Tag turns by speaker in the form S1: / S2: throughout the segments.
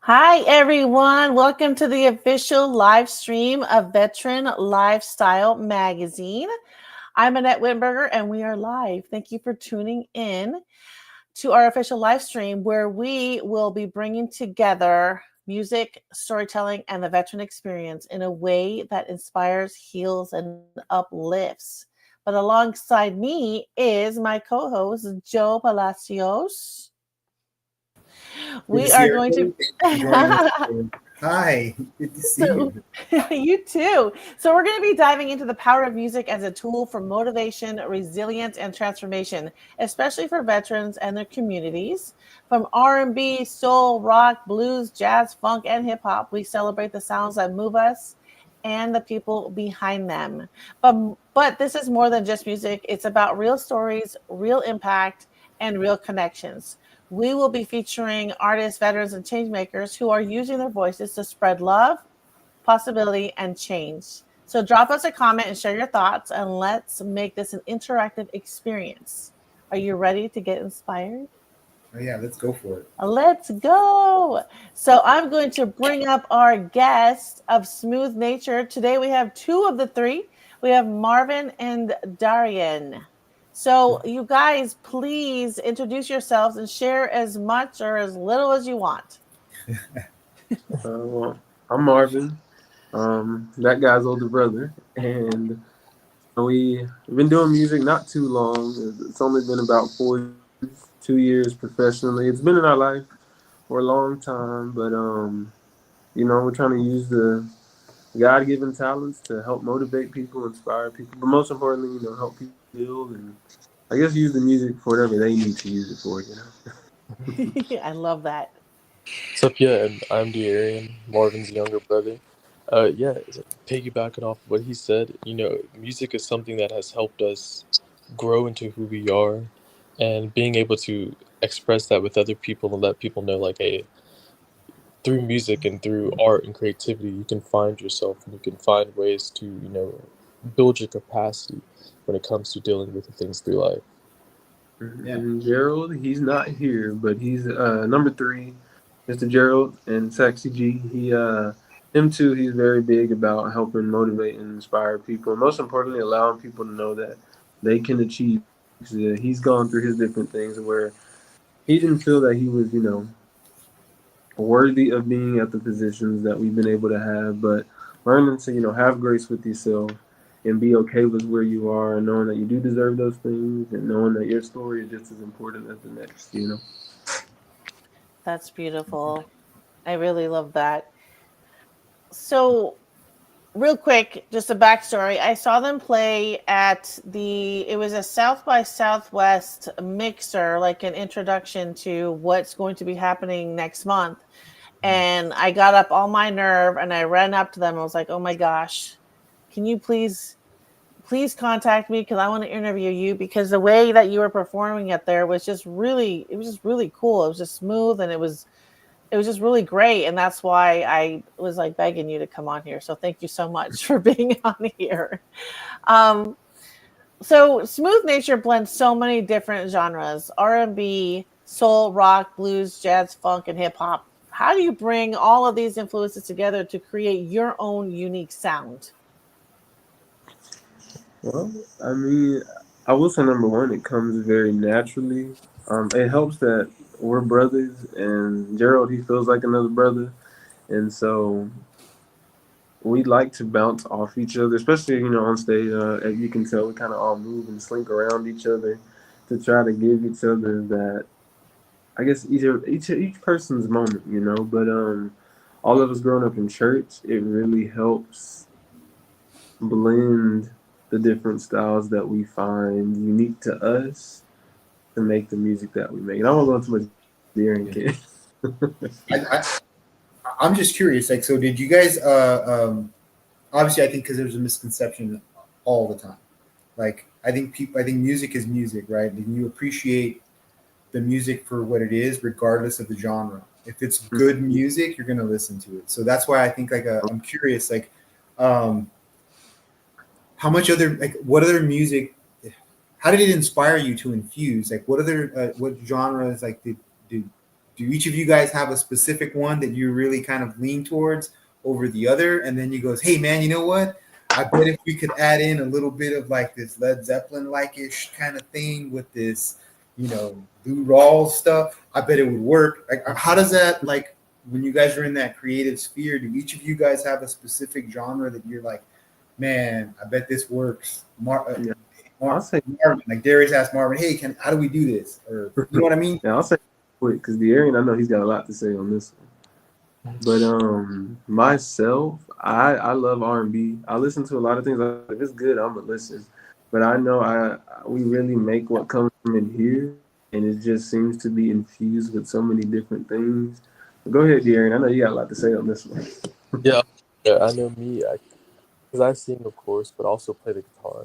S1: Hi, everyone. Welcome to the official live stream of Veteran Lifestyle Magazine. I'm Annette Wittenberger, and we are live. Thank you for tuning in to our official live stream where we will be bringing together music, storytelling, and the veteran experience in a way that inspires, heals, and uplifts. But alongside me is my co host, Joe Palacios.
S2: Good to
S1: We
S2: see
S1: are going
S2: everybody.
S1: to.
S2: Thank you for joining us today. Hi, good to see
S1: So,
S2: you.
S1: you too. So, we're going to be diving into the power of music as a tool for motivation, resilience, and transformation, especially for veterans and their communities. From R&B, soul, rock, blues, jazz, funk, and hip hop, we celebrate the sounds that move us and the people behind them. But this is more than just music. It's about real stories, real impact, and real connections. We will be featuring artists, veterans, and changemakers who are using their voices to spread love, possibility, and change. So drop us a comment and share your thoughts, and let's make this an interactive experience. Are you ready to get inspired?
S2: Oh yeah, let's go for it.
S1: Let's go. So I'm going to bring up our guest of smooth nature. Today we have two of the three. We have Marvin and Darian. So you guys, please introduce yourselves and share as much or as little as you want.
S3: Well, I'm Marvin, that guy's older brother, and we've been doing music not too long. It's only been about 4 years, 2 years professionally. It's been in our life for a long time, but we're trying to use the God-given talents to help motivate people, inspire people, but most importantly, help people build and I guess use the music for whatever they need to use it for.
S1: I love that.
S4: What's up? Yeah, and I'm De'Arian, Marvin's younger brother. Yeah, piggybacking off what he said, music is something that has helped us grow into who we are, and being able to express that with other people and let people know, like, hey, through music and through art and creativity, you can find yourself and you can find ways to, build your capacity when it comes to dealing with the things through life.
S2: Yeah.
S3: And Gerald, he's not here, but he's number three, Mr. Gerald and Sexy G. Him too. He's very big about helping motivate and inspire people, and most importantly, allowing people to know that they can achieve. He's gone through his different things where he didn't feel that he was, worthy of being at the positions that we've been able to have, but learning to, have grace with yourself and be okay with where you are and knowing that you do deserve those things and knowing that your story is just as important as the next.
S1: That's beautiful. I really love that. So real quick, just a backstory. I saw them play at it was a South by Southwest mixer, like an introduction to what's going to be happening next month. And I got up all my nerve and I ran up to them. I was like, oh my gosh, can you please contact me? Because I want to interview you, because the way that you were performing it there was just really, it was just really cool. It was just smooth, and it was just really great, and that's why I was like begging you to come on here. So thank you so much for being on here. Um, so smooth nature blends so many different genres: R&B, soul, rock, blues, jazz, funk, and hip hop. How do you bring all of these influences together to create your own unique sound?
S3: Well, I mean, I will say number one, it comes very naturally. It helps that we're brothers, and Gerald, he feels like another brother, and so we like to bounce off each other, especially on stage. As you can tell, we kind of all move and slink around each other to try to give each other that. I guess each person's moment. But all of us growing up in church, it really helps blend the different styles that we find unique to us to make the music that we make. And I won't go into much Darren
S2: Yeah.
S3: can.
S2: I, I I'm just curious. Like, so did you guys? Obviously, I think because there's a misconception all the time. Like, I think people. I think music is music, right? And you appreciate the music for what it is, regardless of the genre. If it's good music, you're gonna listen to it. So that's why I think I'm curious. Like, um, how much other what other music? How did it inspire you to infuse? Like, what other what genres did do each of you guys have a specific one that you really kind of lean towards over the other? And then you goes, hey man, you know what? I bet if we could add in a little bit of like this Led Zeppelin like-ish kind of thing with this, you know, Lou Rawls stuff, I bet it would work. Like, how does that, like, when you guys are in that creative sphere, do each of you guys have a specific genre that you're like, man, I bet this works?
S3: I'll say
S2: Marvin, like Darius asked Marvin, hey, how do we do this? Or you know what I mean?
S3: yeah, I'll say quick because the Aryan, I know he's got a lot to say on this one. But myself, I love R&B. I listen to a lot of things. If it's good, I'm gonna listen. But I know we really make what comes from in here, and it just seems to be infused with so many different things. But go ahead, Darren. I know you got a lot to say on this one.
S4: Yeah, I know me, because I sing, of course, but also play the guitar.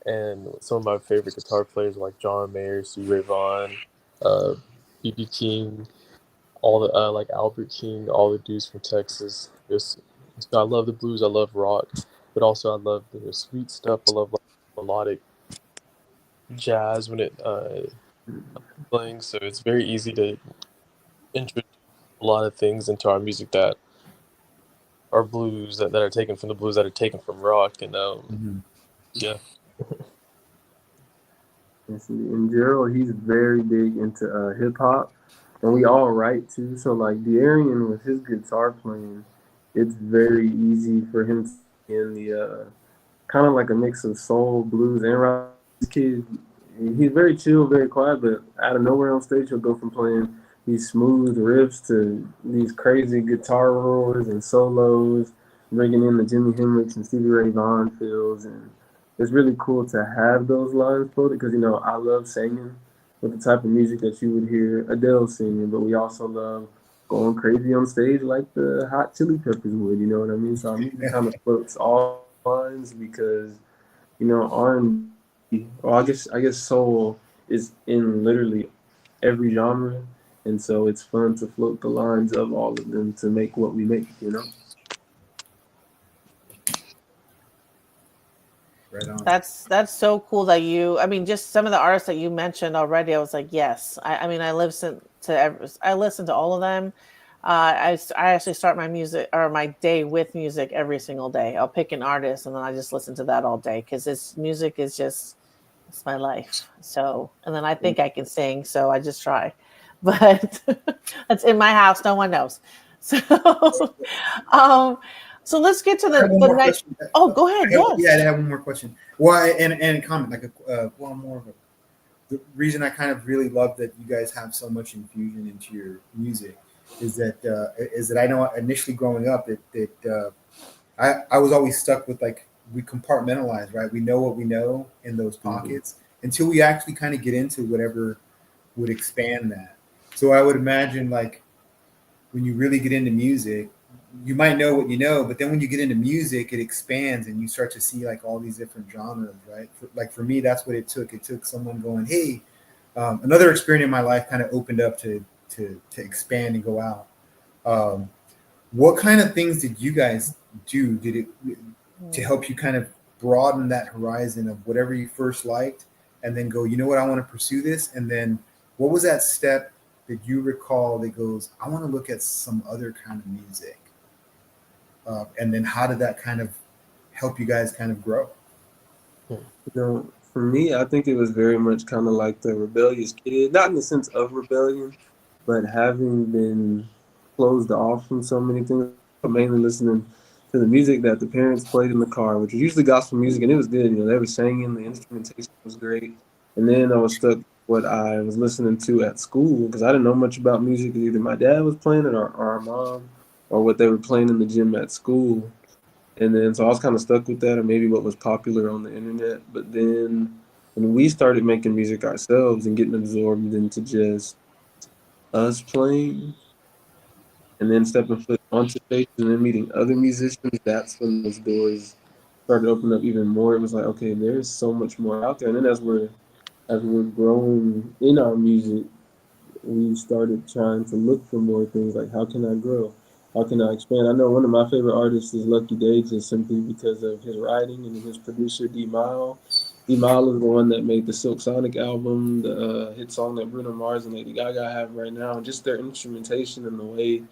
S4: And some of my favorite guitar players are like John Mayer, Stevie Ray Vaughan, B.B. King, all the like Albert King, all the dudes from Texas. Just, I love the blues, I love rock, but also I love the sweet stuff. I love like melodic jazz when it playing. So it's very easy to introduce a lot of things into our music that are blues that are taken from the blues that are taken from rock, and yeah.
S3: And Gerald, he's very big into hip hop, and we all write too. So like De'Arian with his guitar playing, it's very easy for him to be in the kind of like a mix of soul, blues, and rock. This kid, he's very chill, very quiet, but out of nowhere on stage, he'll go from playing these smooth riffs to these crazy guitar roars and solos, bringing in the Jimi Hendrix and Stevie Ray Vaughan feels, and it's really cool to have those lines floated because, you know, I love singing with the type of music that you would hear Adele singing, but we also love going crazy on stage like the Hot Chili Peppers would, you know what I mean? So our music kind of floats all lines because, you know, R&B, well, I guess soul is in literally every genre, and so it's fun to float the lines of all of them to make what we make, you know?
S2: Right on.
S1: That's so cool that I mean, just some of the artists that you mentioned already, I was like, yes. I mean, I listen to all of them. I actually start my music or my day with music every single day. I'll pick an artist and then I just listen to that all day because this music is just, it's my life. So, and then I think I can sing, so I just try, but that's in my house. No one knows. So, so let's get to the next.
S2: Question.
S1: Oh, go ahead.
S2: Yeah, I
S1: Yes.
S2: have one more question. Well, and a comment, like more of a. The reason I kind of really love that you guys have so much infusion into your music is that I know initially growing up that I was always stuck with like we compartmentalize, right? We know what we know in those pockets until we actually kind of get into whatever would expand that. So I would imagine like when you really get into music, you might know what you know, but then when you get into music, it expands and you start to see like all these different genres, right? For me, that's what it took. It took someone going, hey, another experience in my life kind of opened up to expand and go out. What kind of things did you guys do? Did it to help you kind of broaden that horizon of whatever you first liked and then go, you know what, I want to pursue this? And then what was that step that you recall that goes, I want to look at some other kind of music? And then how did that kind of help you guys kind of grow?
S3: You know, for me, I think it was very much kind of like the rebellious kid, not in the sense of rebellion, but having been closed off from so many things, mainly listening to the music that the parents played in the car, which was usually gospel music, and it was good. You know, they were singing, the instrumentation was great. And then I was stuck with what I was listening to at school because I didn't know much about music. Either my dad was playing it or our mom or what they were playing in the gym at school. And then so I was kind of stuck with that or maybe what was popular on the internet. But then when we started making music ourselves and getting absorbed into just us playing and then stepping foot onto stage and then meeting other musicians, that's when those doors started opening up even more. It was like, okay, there's so much more out there. And then as we're growing in our music, we started trying to look for more things like how can I grow? How can I expand? I know one of my favorite artists is Lucky Day just simply because of his writing and his producer D Mile. Imal is the one that made the Silk Sonic album, the hit song that Bruno Mars and Lady Gaga have right now. Just their instrumentation and the way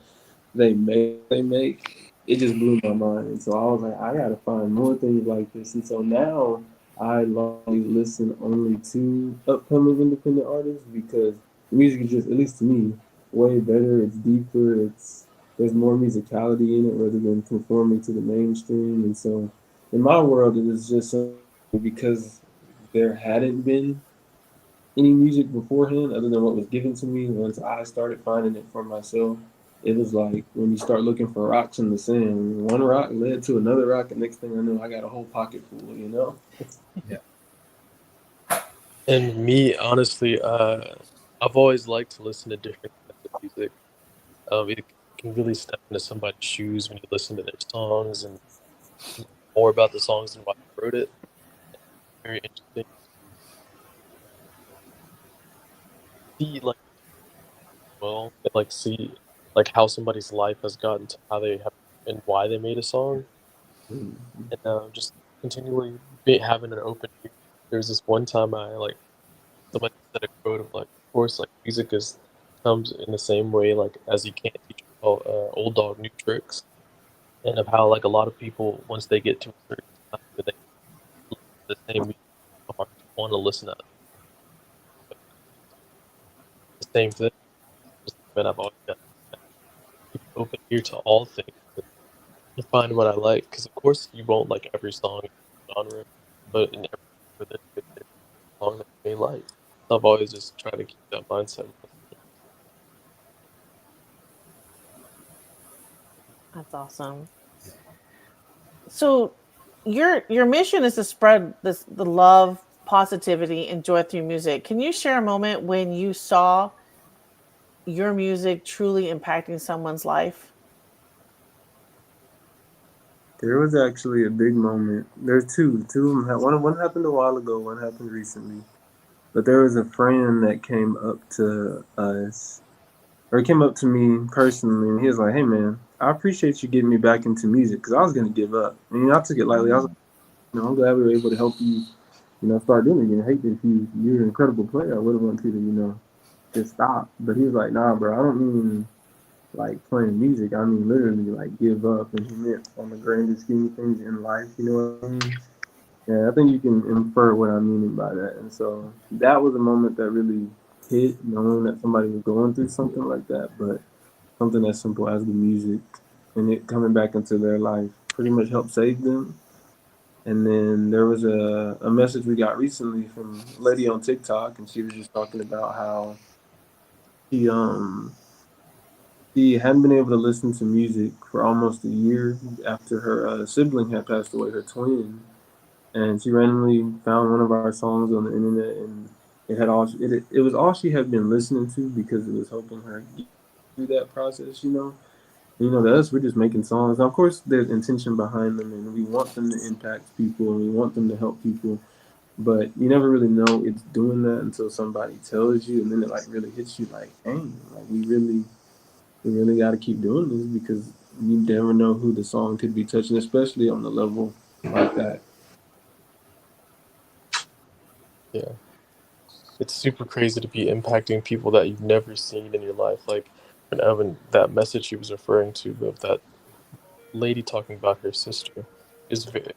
S3: they make it just blew my mind. And so I was like, I gotta find more things like this. And so now I largely listen only to upcoming independent artists because the music is just, at least to me, way better. It's deeper. There's more musicality in it rather than conforming to the mainstream. And so in my world, it was just because there hadn't been any music beforehand other than what was given to me. Once I started finding it for myself, it was like when you start looking for rocks in the sand. One rock led to another rock, and next thing I know, I got a whole pocket full. You know?
S2: Yeah.
S4: And me, honestly, I've always liked to listen to different kinds of music. It can really step into somebody's shoes when you listen to their songs and more about the songs and why they wrote it. Very interesting. See, like, well, and, like, see, like, how somebody's life has gotten to how they have and why they made a song,
S3: Mm-hmm.
S4: and just continually having an open ear. There's this one time I like somebody said a quote of like, of course, like music is comes in the same way like as you can't teach old dog new tricks, and of how like a lot of people once they get to a certain time that they listen to the same music want to listen to the same thing. Just, man, I've always got to keep an open ear to all things and find what I like, because of course you won't like every song in every genre, but in every genre there's a song that you may like. I've always just tried to keep that mindset.
S1: That's awesome. So your mission is to spread the love, positivity, and joy through music. Can you share a moment when you saw your music truly impacting someone's life?
S3: There was actually a big moment. There's two. Two of them. One happened a while ago. One happened recently. But there was a friend that came up to us, or he came up to me personally, and he was like, "Hey, man, I appreciate you getting me back into music because I was gonna give up. I mean, I took it lightly. I was like, I'm glad we were able to help you, start doing it again. I hate that you're an incredible player. I wouldn't want you to, just stop." But he was like, "Nah, bro, I don't mean like playing music. I mean literally like give up." And he meant on the grander scheme of things in life. You know what I mean? Yeah, I think you can infer what I'm meaning by that. And so that was a moment that really hit, knowing that somebody was going through something like that, but something as simple as the music and it coming back into their life pretty much helped save them. And then there was a message we got recently from a lady on TikTok, and she was just talking about how she she hadn't been able to listen to music for almost a year after her sibling had passed away, her twin, and she randomly found one of our songs on the internet, and it was all she had been listening to because it was helping her get through that process. To us, we're just making songs. Now, of course, there's intention behind them, and we want them to impact people, and we want them to help people. But you never really know it's doing that until somebody tells you, and then it like really hits you like, dang, like we really got to keep doing this because you never know who the song could be touching, especially on the level like that.
S4: Yeah, it's super crazy to be impacting people that you've never seen in your life. Like when Evan, that message she was referring to of that lady talking about her sister is very,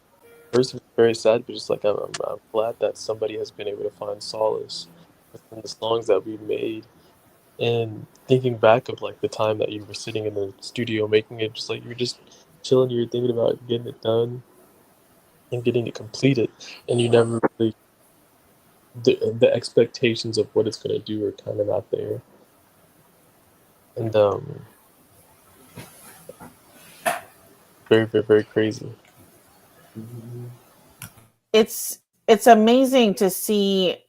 S4: first it's very sad, but just like I'm glad that somebody has been able to find solace within the songs that we made. And thinking back of like the time that you were sitting in the studio making it, just like you're just chilling, you're thinking about getting it done and getting it completed, and you never really the expectations of what it's gonna do are kind of not there, and very very very crazy.
S3: Mhm.
S1: It's amazing to see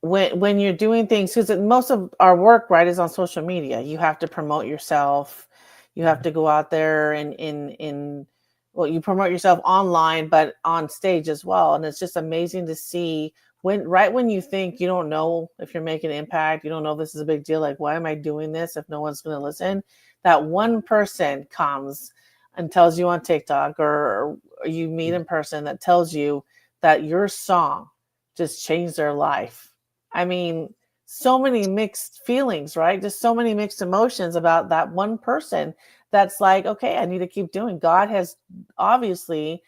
S1: when you're doing things, because most of our work, right, is on social media. You have to promote yourself. You have to go out there and in well, you promote yourself online, but on stage as well. And it's just amazing to see when you think you don't know if you're making an impact, you don't know if this is a big deal. Like, why am I doing this if no one's going to listen? That one person comes and tells you on TikTok, or you meet in person that tells you that your song just changed their life. I mean, so many mixed feelings, right? Just so many mixed emotions about that one person that's like, okay, I need to keep doing. God has obviously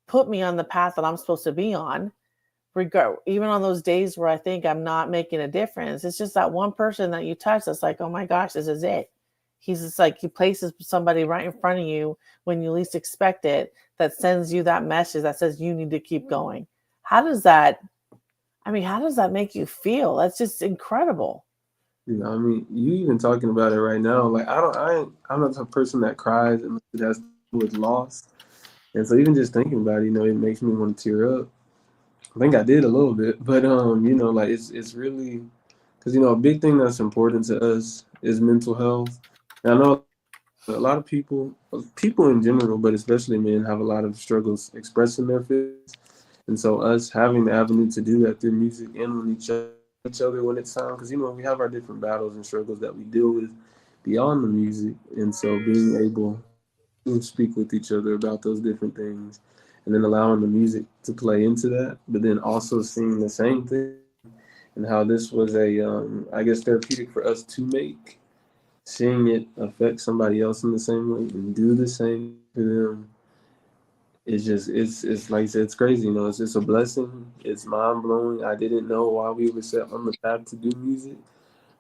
S1: put me on the path that I'm supposed to be on. Even on those days where I think I'm not making a difference, it's just that one person that you touch that's like, oh my gosh, this is it. He's just like, he places somebody right in front of you when you least expect it, that sends you that message that says you need to keep going. How does that make you feel? That's just incredible.
S3: You know, I mean, you even talking about it right now. Like, I'm not the person that cries and that's with loss. And so even just thinking about it, it makes me want to tear up. I think I did a little bit, but like it's really because a big thing that's important to us is mental health. And I know a lot of people in general, but especially men, have a lot of struggles expressing their feelings. And so us having the avenue to do that through music and with each other when it's time, because we have our different battles and struggles that we deal with beyond the music, and so being able to speak with each other about those different things, and then allowing the music to play into that, but then also seeing the same thing and how this was I guess therapeutic for us to make, seeing it affect somebody else in the same way and do the same for them. It's just it's like I said, it's crazy. It's just a blessing. It's mind blowing. I didn't know why we were set on the path to do music,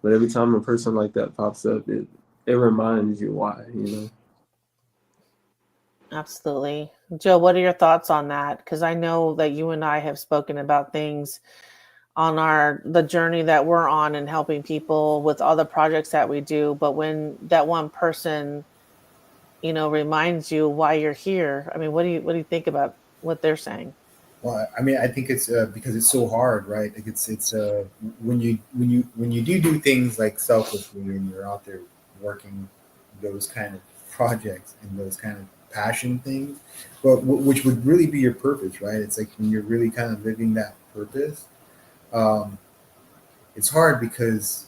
S3: but every time a person like that pops up, it reminds you why.
S1: Absolutely. Joe, what are your thoughts on that? Because I know that you and I have spoken about things on the journey that we're on and helping people with all the projects that we do. But when that one person, reminds you why you're here, I mean, what do you think about what they're saying?
S2: Well, I mean, I think it's because it's so hard, right? Like it's when you do things like selflessly and you're out there working those kind of projects and those kind of passion things, but which would really be your purpose, right? It's like when you're really kind of living that purpose. Um, it's hard because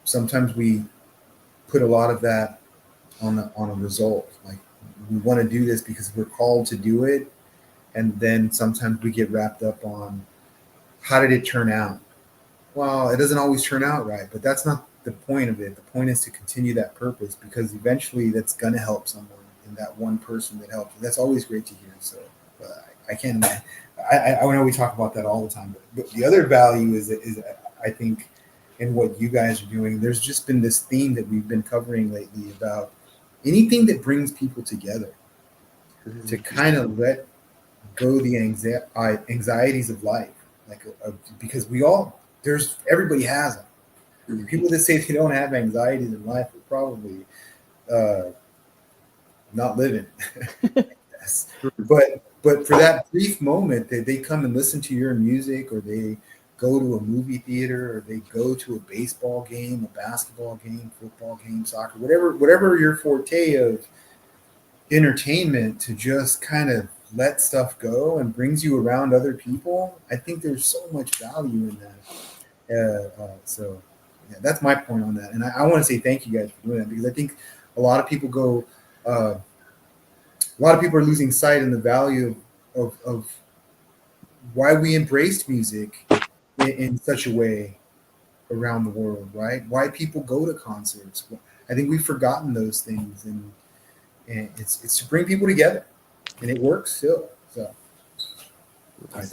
S2: sometimes we put a lot of that on a result. Like we want to do this because we're called to do it, and then sometimes we get wrapped up on how did it turn out. Well, it doesn't always turn out right, but that's not the point of it. The point is to continue that purpose because eventually that's going to help someone, and that one person that helps. That's always great to hear. So I can't imagine. I know we talk about that all the time, but the other value is I think in what you guys are doing. There's just been this theme that we've been covering lately about anything that brings people together to kind of let go the anxieties of life, like because everybody has them. The people that say they don't have anxieties in life are probably not living. Yes. But for that brief moment that they come and listen to your music, or they go to a movie theater, or they go to a baseball game, a basketball game, football game, soccer, whatever your forte of entertainment, to just kind of let stuff go and brings you around other people, I think there's so much value in that. So yeah, that's my point on that. And I want to say thank you guys for doing that, because I think a lot of people are losing sight in the value of why we embraced music in such a way around the world, right? Why people go to concerts. I think we've forgotten those things, and it's to bring people together, and it works still. So all right,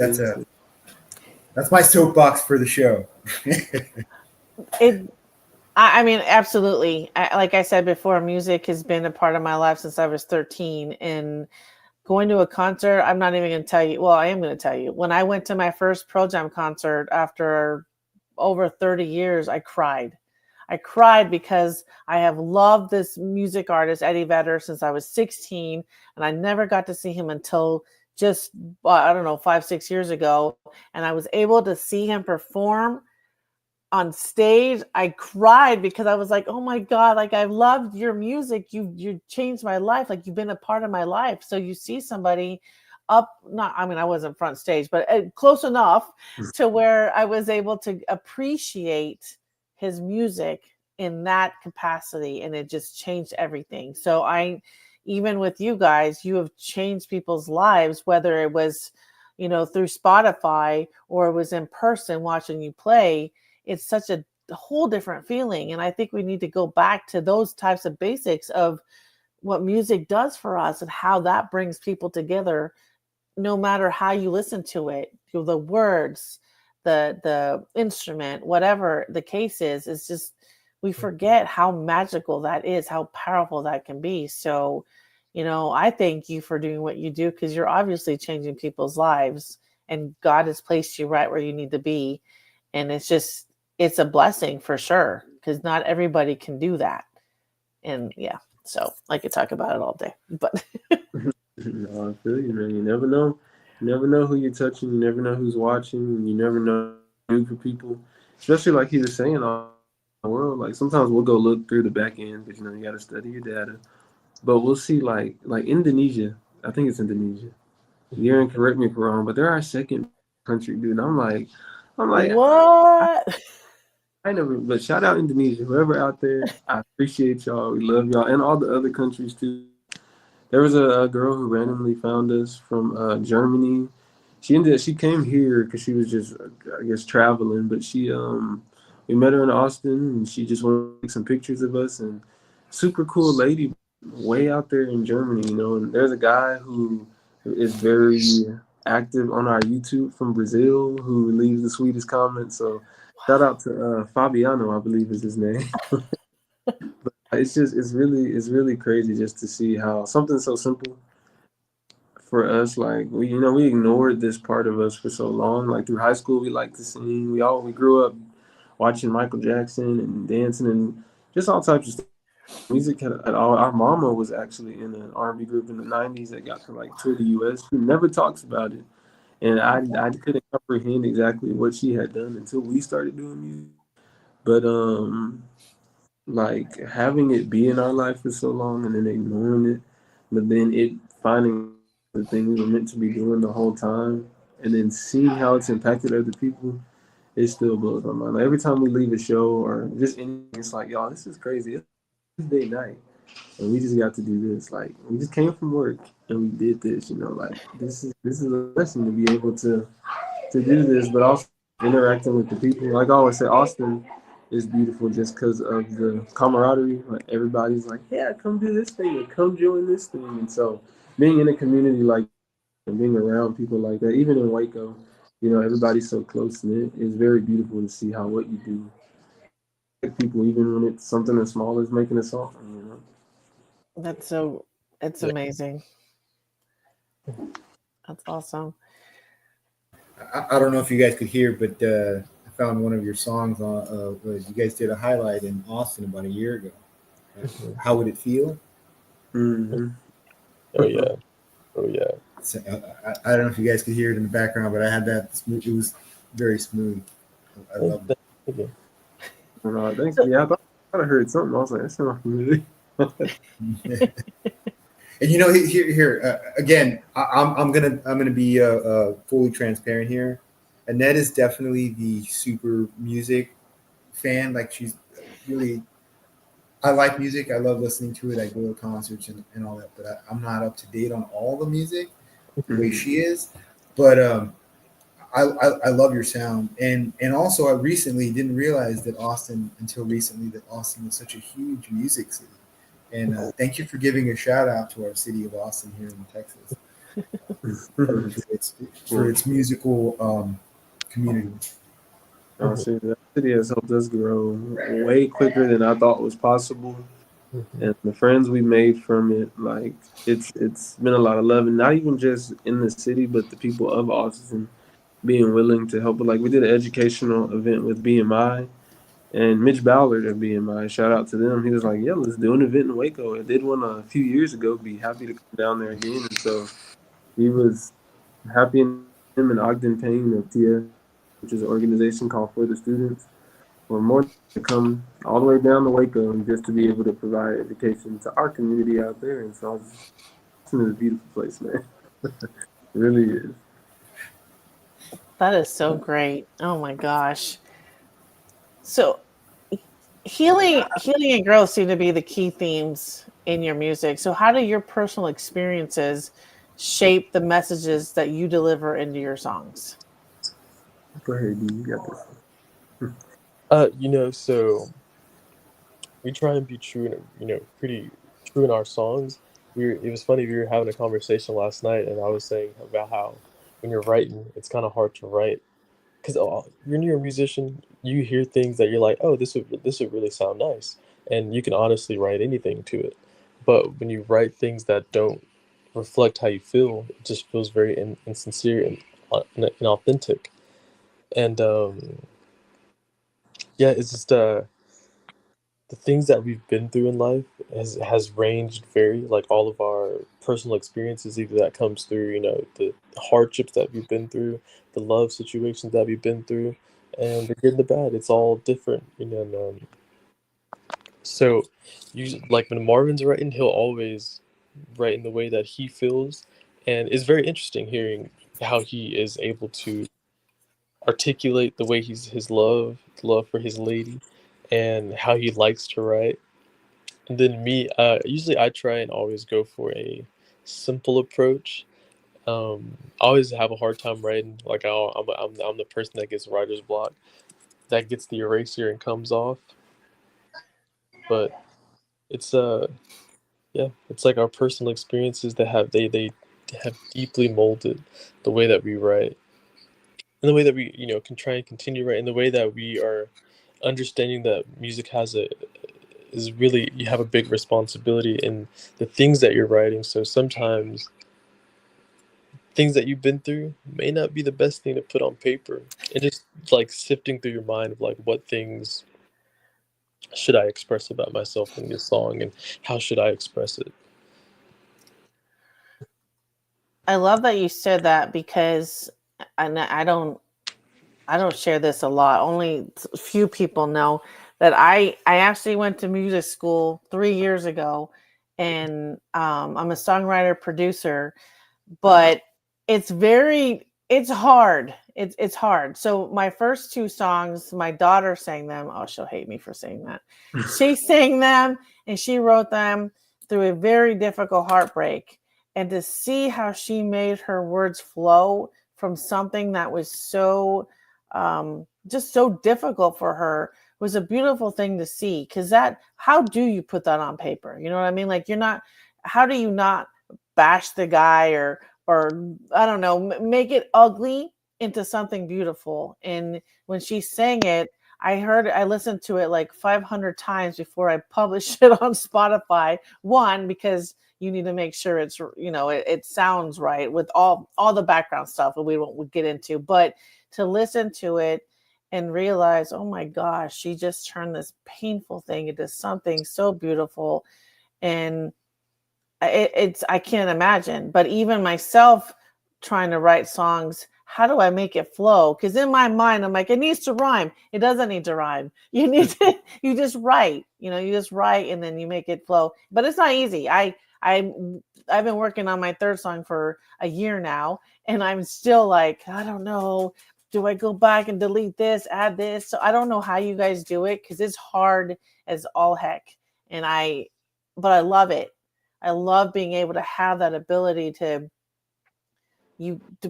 S2: that's my soapbox for the show.
S1: I mean, absolutely. Like I said before, music has been a part of my life since I was 13, and going to a concert, I'm not even going to tell you. Well, I am going to tell you. When I went to my first Pearl Jam concert after over 30 years, I cried. I cried because I have loved this music artist, Eddie Vedder, since I was 16, and I never got to see him until just, I don't know, 5-6 years ago. And I was able to see him perform on stage. I cried because I was like, oh my God, like I've loved your music. You changed my life. Like you've been a part of my life. So you see somebody I wasn't front stage, but close enough to where I was able to appreciate his music in that capacity. And it just changed everything. So even with you guys, you have changed people's lives, whether it was, through Spotify, or was in person watching you play, it's such a whole different feeling. And I think we need to go back to those types of basics of what music does for us and how that brings people together, no matter how you listen to it, the words, the instrument, whatever the case is just, we forget how magical that is, how powerful that can be. So, I thank you for doing what you do, because you're obviously changing people's lives, and God has placed you right where you need to be. And it's a blessing for sure, because not everybody can do that. And yeah, so I could talk about it all day, but
S3: No, I feel you, man. You never know. You never know who you're touching. You never know who's watching. You never know for people, especially like he was saying, all the world. Like sometimes we'll go look through the back end because you got to study your data. But we'll see like Indonesia. I think it's Indonesia. You're correct me if I'm wrong, but they're our second country, dude. And I'm like,
S1: what?
S3: I never. But shout out Indonesia, whoever out there. I appreciate y'all. We love y'all, and all the other countries too. There was a girl who randomly found us from Germany. She came here because she was just I guess traveling, but we met her in Austin and she just wanted to take some pictures of us, and super cool lady way out there in Germany, and there's a guy who is very active on our YouTube from Brazil who leaves the sweetest comments. So shout out to Fabiano, I believe is his name. It's really crazy just to see how something so simple for us, like we ignored this part of us for so long. Like through high school we liked to sing. We grew up watching Michael Jackson and dancing and just all types of stuff. Music had all. Our mama was actually in an R&B group in the 90s that got to like tour the US. She never talks about it. And I couldn't comprehend exactly what she had done until we started doing music. But like having it be in our life for so long and then ignoring it, but then it finding the thing we were meant to be doing the whole time, and then seeing how it's impacted other people, it still blows my mind. Like, every time we leave a show or just anything, it's like, y'all, this is crazy. It's Tuesday night, and we just got to do this. Like we just came from work and we did this. Like this is a lesson to be able to do this, but also interacting with the people. Like I always say, Austin is beautiful just because of the camaraderie. Like everybody's like, yeah, come do this thing or come join this thing. And so being in a community like and being around people like that, even in Waco, everybody's so close knit. It's very beautiful to see how what you do affect people, even when it's something as small as making a song.
S1: It's amazing. That's awesome.
S2: I don't know if you guys could hear, but I found one of your songs on. You guys did a highlight in Austin about a year ago. How would it feel?
S3: Mm-hmm.
S4: Oh yeah.
S2: So, I don't know if you guys could hear it in the background, but I had that smooth. It was very smooth. I love it.
S4: Okay.
S3: I thought I heard something. I was like, that's not familiar.
S2: And here again, I'm gonna be fully transparent here. Annette is definitely the super music fan. Like she's really. I like music. I love listening to it. I go to concerts and all that, but I'm not up to date on all the music the way she is. But I love your sound, and also I recently didn't realize that Austin was such a huge music city. And thank you for giving a shout out to our city of Austin here in Texas for its musical community.
S3: Honestly, that city has helped us grow way quicker than I thought was possible. And the friends we made from it, like it's been a lot of love, and not even just in the city, but the people of Austin being willing to help. But like we did an educational event with BMI and Mitch Ballard at BMI. Shout out to them. He was like, "Yeah, let's do an event in Waco." I did one a few years ago. Be happy to come down there again. And so he was happy. Him and Ogden Payne of TS, which is an organization called For the Students, were more to come all the way down to Waco and just to be able to provide education to our community out there. And so it's a beautiful place, man. It really is.
S1: That is so great. Oh my gosh. So healing and growth seem to be the key themes in your music. So how do your personal experiences shape the messages that you deliver into your songs?
S3: Go ahead, D. You got this.
S4: So we try and be true and pretty true in our songs. It was funny, we were having a conversation last night, and I was saying about how when you're writing, it's kind of hard to write because when you're a musician, you hear things that you're like, oh, this would really sound nice, and you can honestly write anything to it. But when you write things that don't reflect how you feel, it just feels very insincere and inauthentic. And yeah, it's just the things that we've been through in life has ranged very, like all of our personal experiences, either that comes through the hardships that we've been through, the love situations that we've been through, and the good and the bad. It's all different, and so like when Marvin's writing, he'll always write in the way that he feels, and it's very interesting hearing how he is able to articulate the way his love for his lady, and how he likes to write. And then me, usually I try and always go for a simple approach. I always have a hard time writing. Like I'm the person that gets writer's block, that gets the eraser and comes off. But it's yeah, it's like our personal experiences that they have deeply molded the way that we write, and the way that we can try and continue writing, the way that we are understanding that music has a is really, you have a big responsibility in the things that you're writing. So sometimes things that you've been through may not be the best thing to put on paper, and just like sifting through your mind of like, what things should I express about myself in this song, and how should I express it.
S1: I love that you said that because I don't share this a lot. Only a few people know that I actually went to music school 3 years ago, and I'm a songwriter producer. But it's hard. It's hard. So my first two songs, my daughter sang them. Oh, she'll hate me for saying that. She sang them and she wrote them through a very difficult heartbreak. And to see how she made her words flow from something that was so just so difficult for her was a beautiful thing to see. Because that, how do you put that on paper? You know what I mean? Like, you're not, how do you not bash the guy, or I don't know, make it ugly into something beautiful? And when she sang it, I listened to it like 500 times before I published it on Spotify. One, because you need to make sure it's, it sounds right with all the background stuff that we won't get into, but to listen to it and realize, oh my gosh, she just turned this painful thing into something so beautiful. And it's I can't imagine. But even myself trying to write songs, how do I make it flow? Because in my mind, I'm like, it needs to rhyme. It doesn't need to rhyme. You need to, you just write. You just write and then you make it flow. But it's not easy. I've been working on my third song for a year now, and I'm still like, I don't know. Do I go back and delete this, add this? So I don't know how you guys do it, because it's hard as all heck. And but I love it. I love being able to have that ability to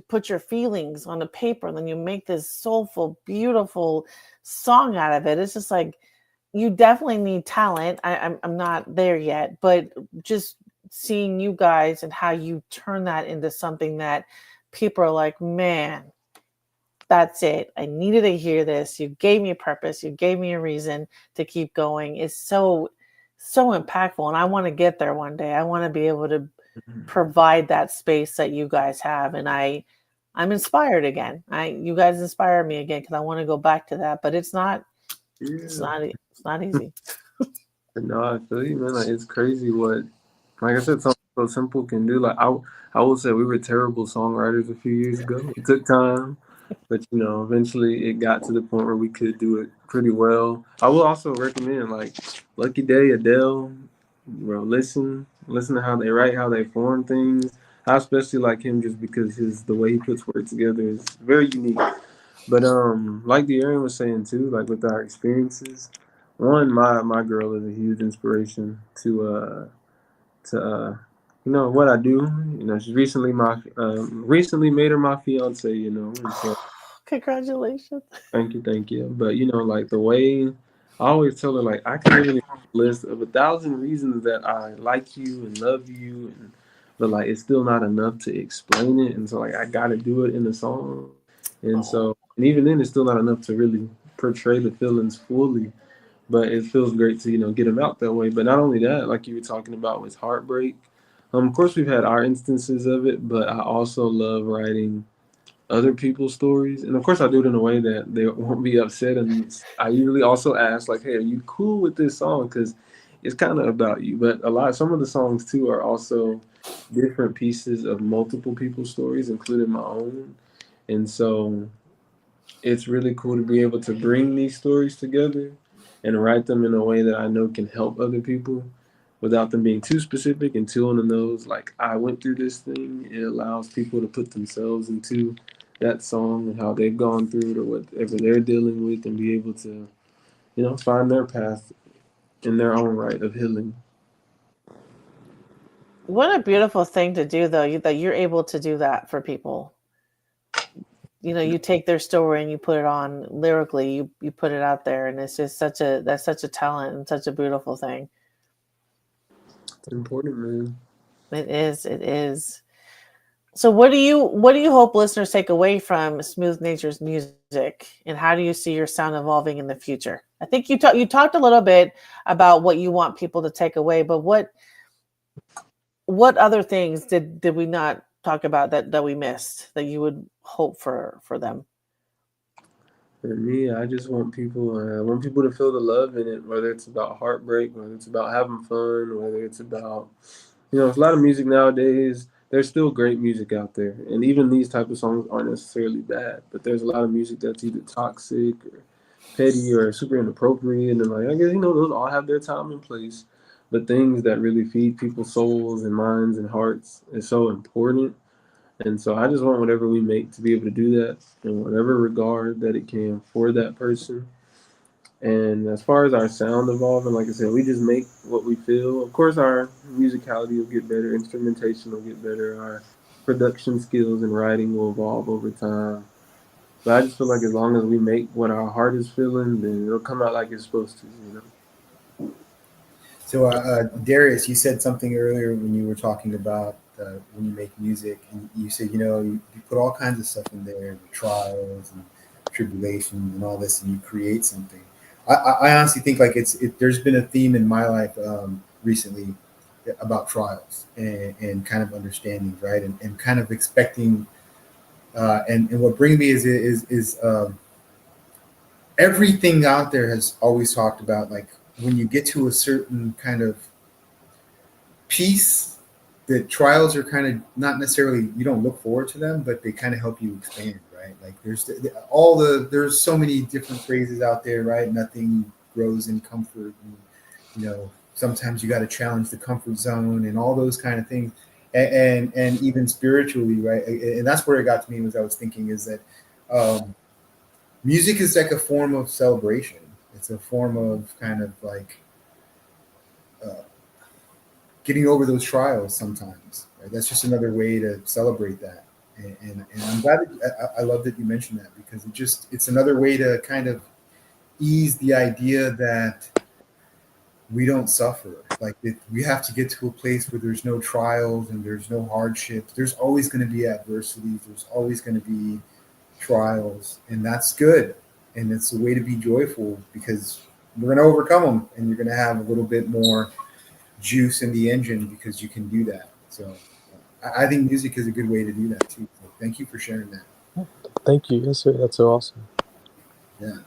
S1: put your feelings on the paper, and then you make this soulful, beautiful song out of it. It's just like, you definitely need talent. I'm not there yet, but just seeing you guys and how you turn that into something that people are like, man, that's it. I needed to hear this. You gave me a purpose. You gave me a reason to keep going. It's so impactful, and I want to get there one day. I want to be able to provide that space that you guys have, and I'm inspired again. You guys inspire me again, because I want to go back to that, but it's not easy.
S3: No, I feel you, man. Like, it's crazy what, like I said, something so simple can do. Like I will say we were terrible songwriters a few years ago. It took time, but eventually it got to the point where we could do it pretty well. I will also recommend like Lucky Day, Adele. Bro, listen to how they write, how they form things. I especially like him just because the way he puts words together is very unique. But like the Aaron was saying too, like with our experiences, one, my girl is a huge inspiration to You know what I do. You know, she's recently made her my fiance. You know, and so
S1: Congratulations.
S3: thank you. But you know, like the way I always tell her, like I can literally make a list of 1,000 reasons that I like you and love you, and but like it's still not enough to explain it, and so like I got to do it in the song, and
S1: Oh,
S3: so and even then it's still not enough to really portray the feelings fully. But it feels great to get them out that way. But not only that, like you were talking about with heartbreak, of course we've had our instances of it, but I also love writing other people's stories, and of course I do it in a way that they won't be upset. And I usually also ask like, "Hey, are you cool with this song?" Because it's kind of about you. But some of the songs too are also different pieces of multiple people's stories, including my own, and so it's really cool to be able to bring these stories together and write them in a way that I know can help other people without them being too specific and too on the nose. Like, I went through this thing. It allows people to put themselves into that song and how they've gone through it or whatever they're dealing with and be able to, find their path in their own right of healing.
S1: what a beautiful thing to do, though, that you're able to do that for people. You take their story and you put it on lyrically, you put it out there, and it's just that's such a talent and such a beautiful thing.
S3: It's important, man.
S1: It is. It is. So what do you hope listeners take away from Smooth Nature's music, and how do you see your sound evolving in the future? I think you talked a little bit about what you want people to take away, but what other things did we not talk about that we missed that you would hope for them?
S3: For me, I want people to feel the love in it, whether it's about heartbreak, whether it's about having fun, whether it's about, there's a lot of music nowadays. There's still great music out there, and even these type of songs aren't necessarily bad. But there's a lot of music that's either toxic or petty or super inappropriate, and like I guess those all have their time and place. But things that really feed people's souls and minds and hearts is so important. And so I just want whatever we make to be able to do that in whatever regard that it can for that person. And as far as our sound evolving, like I said, we just make what we feel. Of course, our musicality will get better, instrumentation will get better, our production skills and writing will evolve over time. But I just feel like as long as we make what our heart is feeling, then it'll come out like it's supposed to.
S2: So, Darius, you said something earlier when you were talking about when you make music, and you said, you put all kinds of stuff in there, the trials and tribulations and all this, and you create something. I honestly think like there's been a theme in my life recently about trials and kind of understandings, right? And kind of expecting, and what brings me is everything out there has always talked about like when you get to a certain kind of peace, the trials are kind of not necessarily you don't look forward to them, but they kind of help you expand, right? Like there's so many different phrases out there, right? Nothing grows in comfort, and sometimes you got to challenge the comfort zone and all those kind of things, and even spiritually, right? And that's where it got to me was I was thinking is that um, music is like a form of celebration. It's a form of kind of like uh, getting over those trials sometimes. Right? That's just another way to celebrate that. And I'm glad I love that you mentioned that because it's another way to kind of ease the idea that we don't suffer. Like we have to get to a place where there's no trials and there's no hardships. There's always going to be adversities. There's always going to be trials, and that's good. And it's a way to be joyful because we're going to overcome them, and you're going to have a little bit more juice in the engine because you can do that. So I think music is a good way to do that too. So thank you for sharing that.
S4: Thank you. Yes, sir. That's so awesome.
S2: Yeah.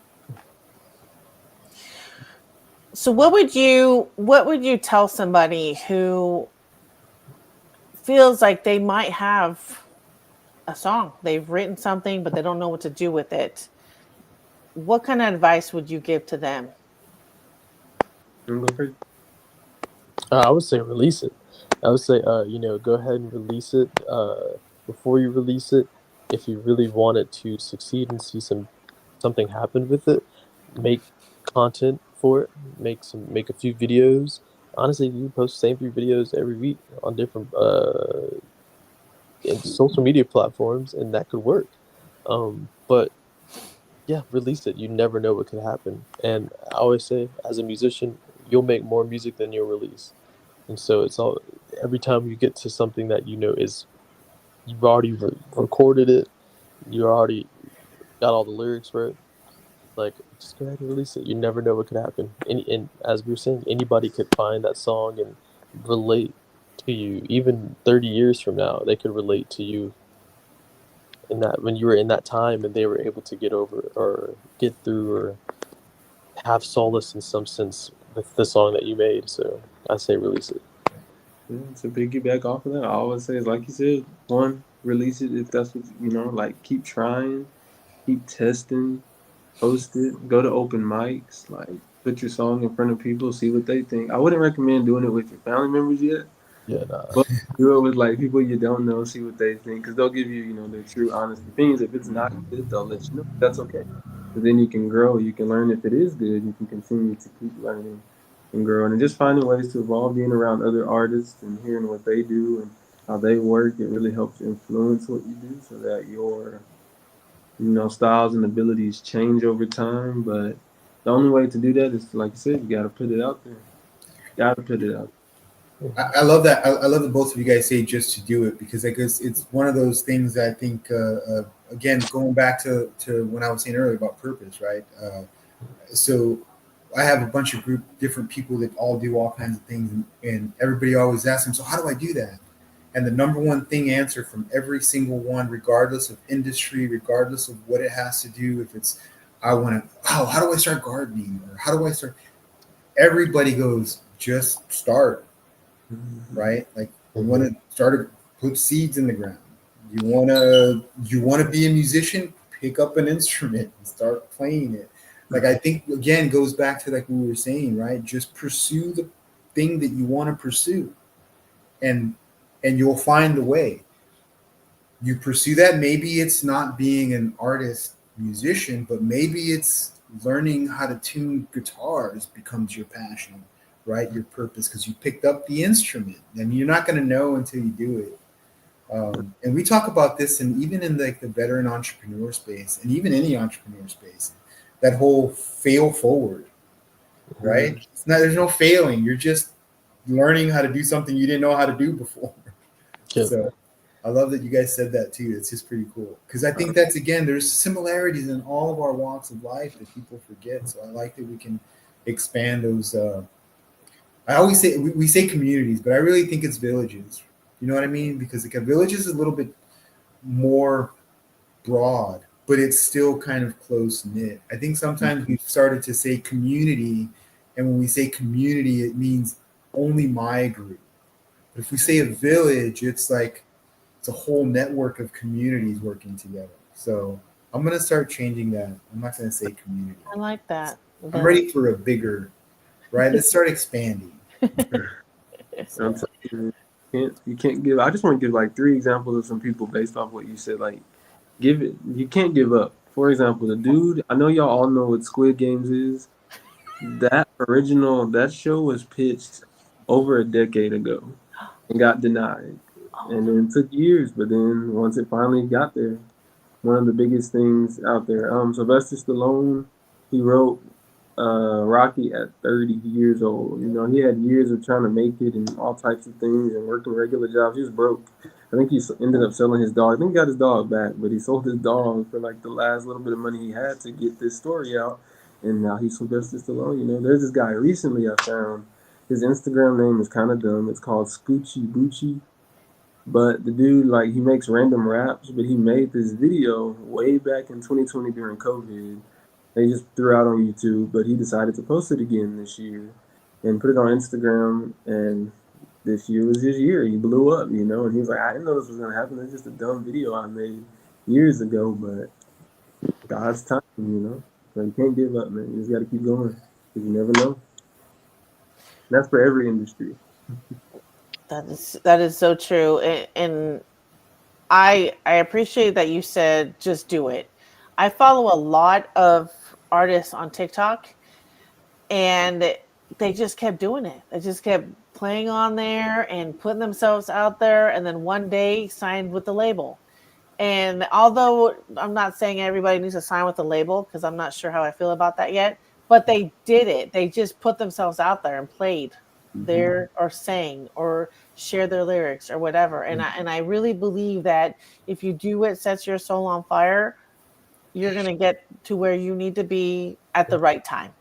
S1: So what would you tell somebody who feels like they might have a song, they've written something, but they don't know what to do with it? What kind of advice would you give to them?
S3: Go first.
S4: I would say release it. I would say, go ahead and release it. Before you release it, if you really want it to succeed and see something happen with it, make content for it. Make a few videos. honestly, you post the same 3 videos every week on different in social media platforms, and that could work. But yeah, release it. You never know what could happen. And I always say, as a musician, you'll make more music than you'll release. And so it's all every time you get to something that you know is you've already recorded it, you already got all the lyrics for it. Like, just go ahead and release it. You never know what could happen. And as we were saying, anybody could find that song and relate to you. Even 30 years from now, they could relate to you in that when you were in that time and they were able to get over or get through or have solace in some sense with the song that you made. So I say release it.
S3: Yeah, to piggyback off of that, I always say, like you said, one, release it if that's what you know. Like, keep trying, keep testing, post it, go to open mics, like put your song in front of people, see what they think. I wouldn't recommend doing it with your family members yet,
S4: Yeah, nah.
S3: but do it with like people you don't know, see what they think, because they'll give you, you know, their true, honest opinions. If it's not good, they'll let you know. That's okay. But then you can grow. You can learn. If it is good, you can continue to keep learning and growing, and just finding ways to evolve, being around other artists and hearing what they do and how they work. It really helps influence what you do, so that your styles and abilities change over time. But the only way to do that is, like you said, you got to put it out there. Got to put it out.
S2: I love that. I love that both of you guys say just to do it, because I guess it's one of those things that I think, again, going back to when I was saying earlier about purpose, right? So I have a bunch of different people that all do all kinds of things, and everybody always asks them, so how do I do that? And the number one thing answer from every single one, regardless of industry, regardless of what it has to do, if it's, I want to, oh, how do I start gardening? Or how do I start? Everybody goes, just start, right? Like, you want to start, put seeds in the ground. You want to be a musician, pick up an instrument and start playing it. Like, I think, again, goes back to like we were saying, right? Just pursue the thing that you want to pursue, and you'll find the way. You pursue that. Maybe it's not being an artist musician, but maybe it's learning how to tune guitars becomes your passion, right? Your purpose, because you picked up the instrument. I mean, you're not going to know until you do it. And we talk about this, and even in like the veteran entrepreneur space, and even any entrepreneur space, that whole fail forward, right? It's not, there's no failing. You're just learning how to do something you didn't know how to do before.
S4: Yeah.
S2: So I love that you guys said that too. It's just pretty cool, because I think that's, again, there's similarities in all of our walks of life that people forget. So I like that we can expand those. I always say we say communities, but I really think it's villages. You know what I mean? Because like a village is a little bit more broad, but it's still kind of close knit. I think sometimes we've started to say community, and when we say community, it means only my group. But if we say a village, it's like it's a whole network of communities working together. So I'm gonna start changing that. I'm not gonna say community.
S1: I like that.
S2: I'm ready for a bigger, right? Let's start expanding.
S3: I'm telling you, you can't give. I just want to give like 3 examples of some people based off what you said. Like, give it. You can't give up. For example, the dude. I know y'all all know what Squid Games is. That show was pitched over a decade ago and got denied, and then it took years. But then once it finally got there, one of the biggest things out there. Sylvester Stallone, he wrote Rocky at 30 years old. You know, he had years of trying to make it and all types of things and working regular jobs. He was broke. I think he ended up selling his dog. I think he got his dog back, but he sold his dog for like the last little bit of money he had to get this story out. And now he's Sylvester Stallone. You know, there's this guy recently I found. His Instagram name is kind of dumb. It's called Scoochie Boochie. But the dude, like, he makes random raps, but he made this video way back in 2020 during COVID. They just threw out on YouTube, but he decided to post it again this year and put it on Instagram. And this year was his year. He blew up, you know, and he was like, I didn't know this was going to happen. It's just a dumb video I made years ago, but God's time, you know. So you can't give up, man. You just got to keep going, because you never know. And that's for every industry.
S1: That is so true, and I appreciate that you said just do it. I follow a lot of artists on TikTok, and they just kept doing it. They just kept playing on there and putting themselves out there, and then one day signed with the label. And although I'm not saying everybody needs to sign with the label, because I'm not sure how I feel about that yet, but they did it. They just put themselves out there and played there, or sang, or shared their lyrics, or whatever. And I really believe that if you do what sets your soul on fire, you're gonna get to where you need to be at the right time.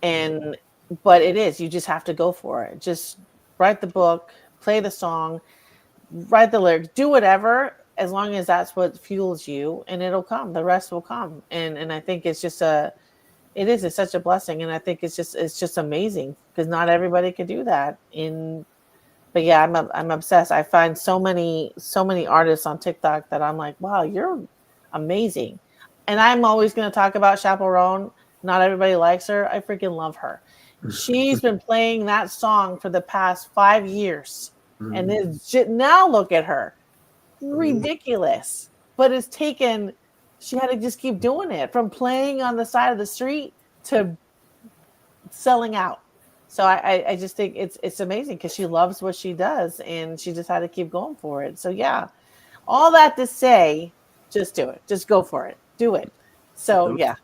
S1: And but it is, you just have to go for it. Just write the book, play the song, write the lyrics, do whatever, as long as that's what fuels you, and it'll come. The rest will come. And I think it's just it's such a blessing, and I think it's just amazing, because not everybody can do that. In But yeah, I'm obsessed. I find so many artists on TikTok that I'm like, wow, you're amazing. And I'm always going to talk about Chaperone. Not everybody likes her. I freaking love her. She's been playing that song for the past 5 years, and now look at her, ridiculous. But it's taken. She had to just keep doing it, from playing on the side of the street to selling out. So I just think it's amazing, because she loves what she does, and she just had to keep going for it. So yeah, all that to say, just do it. Just go for it. Do it. So yeah.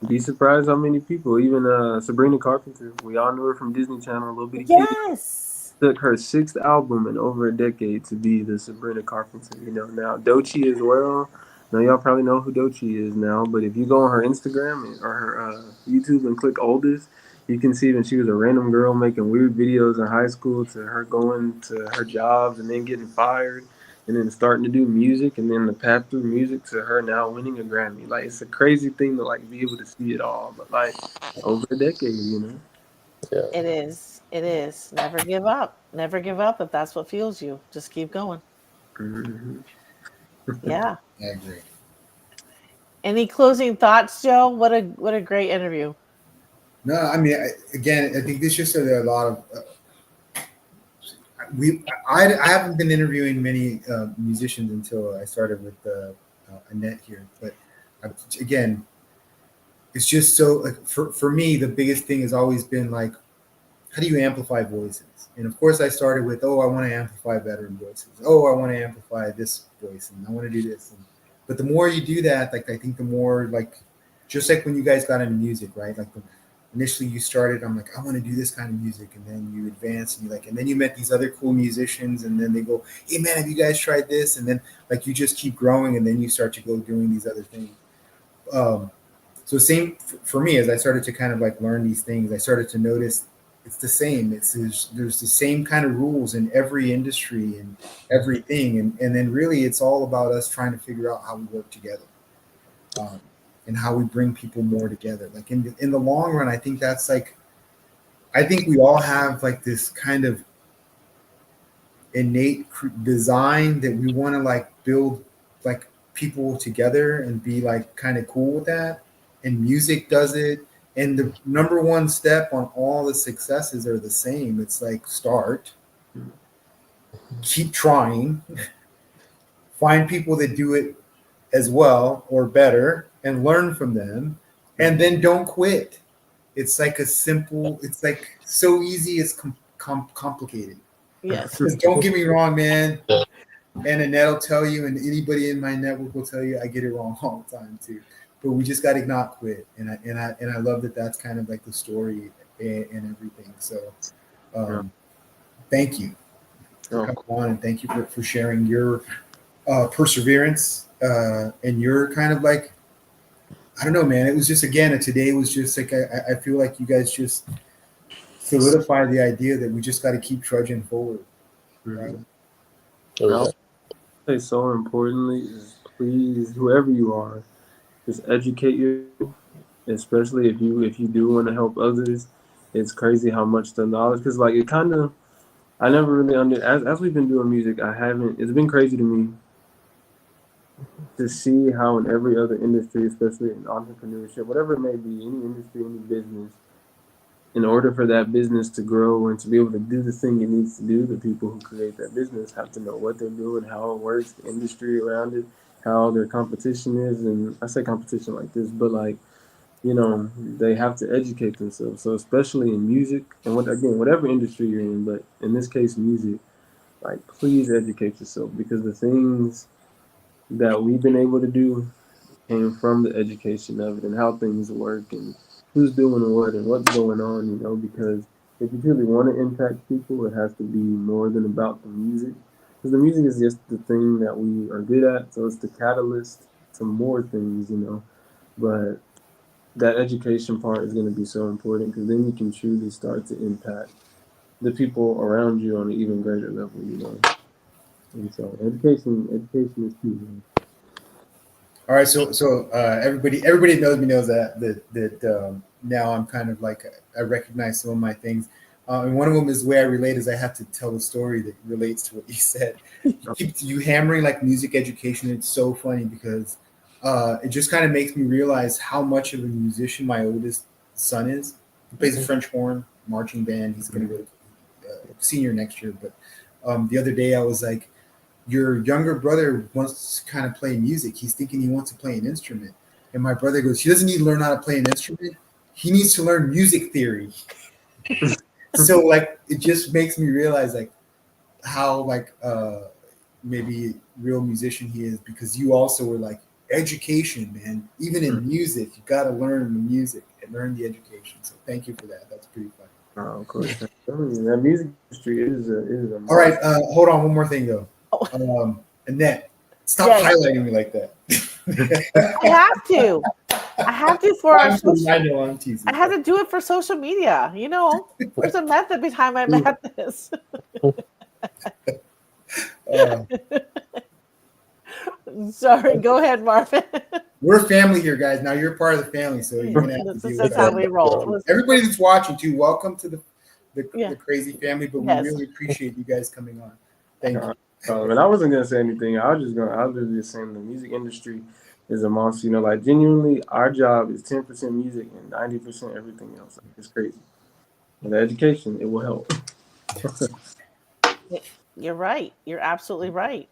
S3: Be surprised how many people, even Sabrina Carpenter, we all knew her from Disney Channel, a little bitty kid.
S1: Yes.
S3: Took her 6th album in over a decade to be the Sabrina Carpenter. Now Doechii as well. Now y'all probably know who Doechii is now, but if you go on her Instagram or her YouTube and click oldest, you can see that she was a random girl making weird videos in high school, to her going to her jobs and then getting fired, and then starting to do music, and then the path through music to her now winning a Grammy. Like, it's a crazy thing to like be able to see it all, but like over a decade.
S4: Yeah.
S1: It is. It is. Never give up. Never give up if that's what fuels you. Just keep going.
S3: Mm-hmm.
S1: Yeah.
S2: I agree.
S1: Any closing thoughts, Joe? What a great interview.
S2: No, I mean, again, I think this just said a lot of. I haven't been interviewing many musicians until I started with Annette here, but again, it's just so like for me, the biggest thing has always been like, how do you amplify voices? And of course, I started with, I want to amplify veteran voices. I want to amplify this voice, and I want to do this. But the more you do that, like I think the more like, just like when you guys got into music, right? Like initially you started, I'm like, I want to do this kind of music, and then you advance, and and then you met these other cool musicians, and then they go, hey man, have you guys tried this? And then like you just keep growing, and then you start to go doing these other things. So same for me, as I started to kind of like learn these things, I started to notice it's the same. There's the same kind of rules in every industry and everything, and then really it's all about us trying to figure out how we work together, and how we bring people more together. Like in the long run, I think that's like, I think we all have like this kind of innate design that we want to like build like people together and be like kind of cool with that. And music does it. And the number one step on all the successes are the same. It's like start, keep trying, find people that do it as well or better and learn from them, and then don't quit. It's like it's like so easy, it's complicated.
S1: Yes.
S2: Because don't get me wrong, man. And Annette will tell you, and anybody in my network will tell you, I get it wrong all the time too. But we just got to not quit, and I love that. That's kind of like the story and everything. So, thank you for coming on, and thank you for sharing your perseverance and your kind of like, I don't know, man. It was just, again, today was just like I feel like you guys just solidify the idea that we just got to keep trudging forward. Right?
S3: I'll say so importantly is, please, whoever you are, just educate yourself, especially if you do want to help others. It's crazy how much the knowledge, because like it kind of, I never really as we've been doing music, it's been crazy to me to see how in every other industry, especially in entrepreneurship, whatever it may be, any industry, any business, in order for that business to grow and to be able to do the thing it needs to do, the people who create that business have to know what they're doing, how it works, the industry around it, how their competition is. And I say competition like this, but like they have to educate themselves. So especially in music and whatever industry you're in, but in this case, music, like please educate yourself because the things that we've been able to do came from the education of it and how things work and who's doing what and what's going on, because if you really want to impact people, it has to be more than about the music. Because the music is just the thing that we are good at, so it's the catalyst to more things. But that education part is going to be so important because then you can truly start to impact the people around you on an even greater level. And so education is key. Man.
S2: All right, so everybody knows that now I'm kind of like I recognize some of my things, and one of them is the way I relate is I have to tell a story that relates to what you said. You hammering like music education. It's so funny because it just kind of makes me realize how much of a musician my oldest son is. He plays a French horn, marching band. He's going to go to senior next year. But the other day I was like, your younger brother wants to kind of play music. He's thinking he wants to play an instrument. And my brother goes, he doesn't need to learn how to play an instrument. He needs to learn music theory. So like, it just makes me realize like how like maybe real musician he is because you also were like education, man. Even in music, you got to learn the music and learn the education. So thank you for that. That's pretty fun.
S3: Oh, of course. That music industry is a
S2: All right, hold on. One more thing though.
S1: Oh.
S2: Annette, stop
S1: Yes.
S2: highlighting me like that.
S1: I have to. I have to for our social.
S2: I know I'm teasing.
S1: I had to do it for social media. There's a method behind my madness. Sorry, go ahead, Marvin.
S2: We're family here, guys. Now you're part of the family, so you're gonna have to deal with
S1: That's how we roll.
S2: that. Everybody that's watching too, welcome to the
S1: Yeah.
S2: crazy family. But
S1: Yes.
S2: we really appreciate you guys coming on. Thank you.
S3: And I wasn't gonna say anything. I was just saying the music industry is a monster. Like genuinely, our job is 10% music and 90% everything else. Like, it's crazy. And the education, it will help.
S1: You're right. You're absolutely right.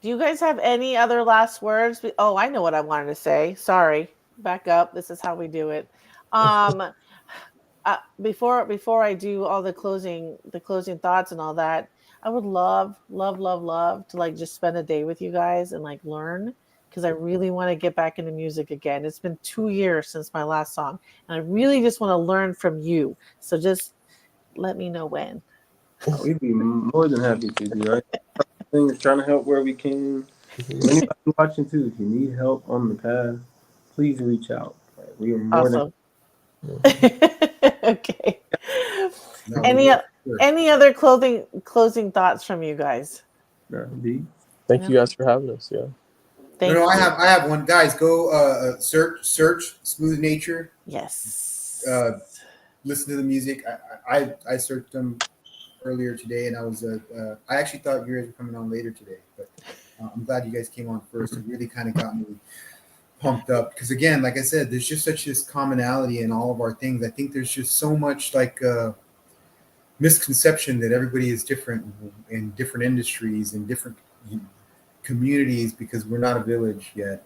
S1: Do you guys have any other last words? Oh, I know what I wanted to say. Sorry. Back up. This is how we do it. Before I do all the closing thoughts and all that, I would love to like just spend a day with you guys and like learn because I really want to get back into music again. It's been 2 years since my last song, and I really just want to learn from you. So just let me know when.
S3: We'd be more than happy to do. Right? Thing is trying to help where we can. Anybody watching too, if you need help on the path, please reach out. Right? We are more
S1: Awesome. Okay.
S2: No,
S1: Any other closing thoughts from you guys?
S3: than
S4: Thank you guys for having us. Yeah.
S1: Thank you.
S2: I have one. Guys, go search Smooth Nature.
S1: Yes.
S2: Listen to the music. I searched them earlier today, and I actually thought you guys were coming on later today, but I'm glad you guys came on first. It really kind of got me pumped up because again, like I said, there's just such this commonality in all of our things. I think there's just so much like misconception that everybody is different in different industries and different communities because we're not a village yet.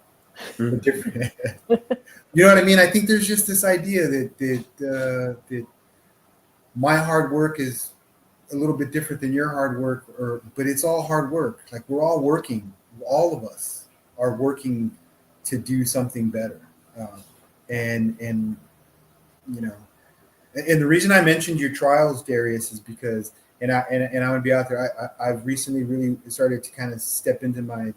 S2: We're different. You know what I mean? I think there's just this idea that my hard work is a little bit different than your hard work, but it's all hard work. Like we're all working. All of us are working to do something better, and the reason I mentioned your trials, Darius, is because and I'm gonna be out there. I've recently really started to kind of step into my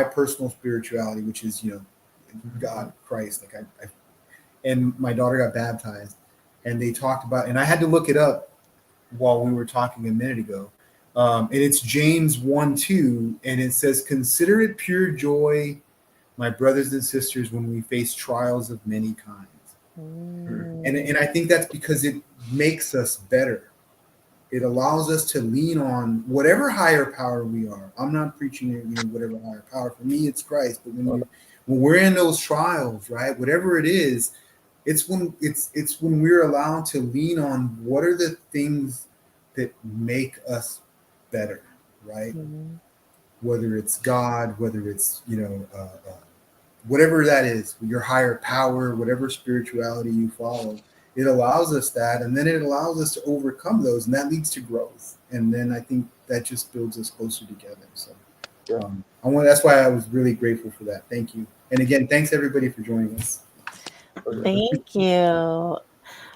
S2: personal spirituality, which is God, Christ. Like I and my daughter got baptized, and they talked about, and I had to look it up while we were talking a minute ago. And it's James 1:2, and it says, "Consider it pure joy, my brothers and sisters, when we face trials of many kinds." And I think that's because it makes us better. It allows us to lean on whatever higher power we are. I'm not preaching whatever higher power. For me, it's Christ. But when we're in those trials, right, whatever it is, it's when we're allowed to lean on what are the things that make us better, right? Whether it's God, whether it's whatever that is, your higher power, whatever spirituality you follow. It allows us that, and then it allows us to overcome those, and that leads to growth. And then I think that just builds us closer together. So that's why I was really grateful for that. Thank you. And again, thanks everybody for joining us.
S1: Thank you.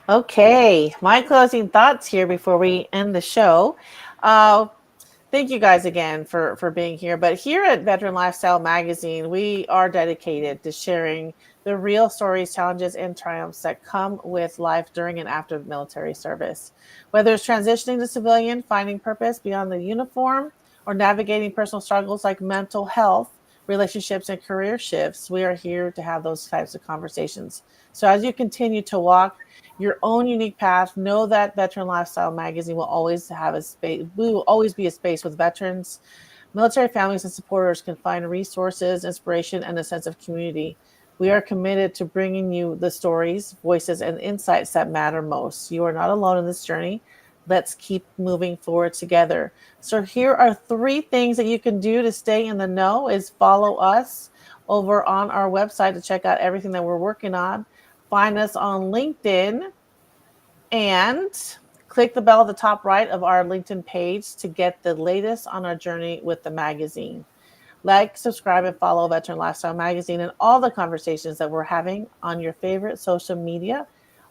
S1: Okay, my closing thoughts here before we end the show. Thank you guys again for being here. But here at Veteran Lifestyle Magazine, we are dedicated to sharing the real stories, challenges, and triumphs that come with life during and after military service. Whether it's transitioning to civilian, finding purpose beyond the uniform, or navigating personal struggles like mental health, relationships, and career shifts, we are here to have those types of conversations. So as you continue to walk your own unique path, know that Veteran Lifestyle Magazine will always have a space. We will always be a space with veterans, military families, and supporters can find resources, inspiration, and a sense of community. We are committed to bringing you the stories, voices, and insights that matter most. You are not alone in this journey. Let's keep moving forward together. So here are 3 things that you can do to stay in the know is follow us over on our website to check out everything that we're working on. Find us on LinkedIn and click the bell at the top right of our LinkedIn page to get the latest on our journey with the magazine. Like, subscribe, and follow Veteran Lifestyle Magazine and all the conversations that we're having on your favorite social media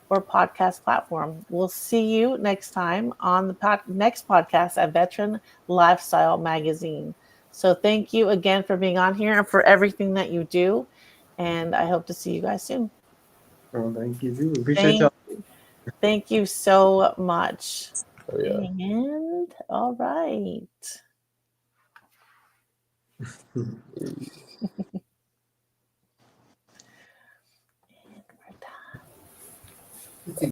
S1: or podcast platform. We'll see you next time on the next podcast at Veteran Lifestyle Magazine. So thank you again for being on here and for everything that you do. And I hope to see you guys soon.
S3: Well, thank you too. Appreciate y'all.
S1: Thank you so much.
S4: Oh yeah.
S1: And all right.